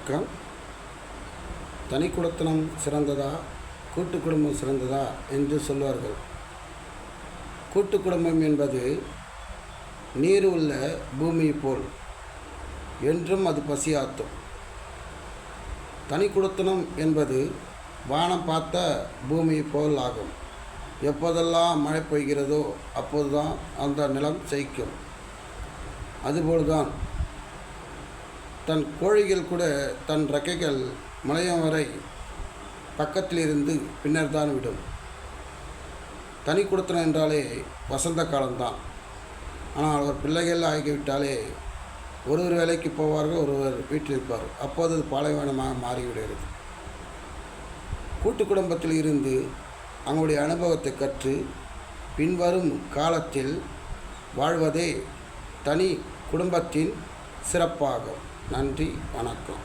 வணக்கம். தனி குடித்தனம் சிறந்ததா, கூட்டு குடும்பம் சிறந்ததா என்று சொல்வார்கள். கூட்டு குடும்பம் என்பது நீர் உள்ள பூமி போல் என்றும் அது பசியாற்றும். தனி குடித்தனம் என்பது வானம் பார்த்த பூமி போல் ஆகும். எப்போதெல்லாம் மழை பெய்கிறதோ அப்போதுதான் அந்த நிலம் செழிக்கும். அதுபோல்தான் தன் கோழிகள் கூட தன் ரெக்கைகள் முளையும் வரை பக்கத்தில் இருந்து பின்னர் தான் விடும். தனி குடித்தனம் என்றாலே வசந்த காலம்தான். ஆனால் அவர் பிள்ளைகள் ஆகிவிட்டாலே ஒருவர் வேலைக்கு போவார்கள், ஒருவர் வீட்டில் இருப்பார். அப்போது அது பாலைவனமாக மாறிவிடுகிறது. கூட்டு குடும்பத்தில் இருந்து அவங்களுடைய அனுபவத்தை கற்று பின்வரும் காலத்தில் வாழ்வதே தனி குடும்பத்தின் சிறப்பாகும். நன்றி, வணக்கம்.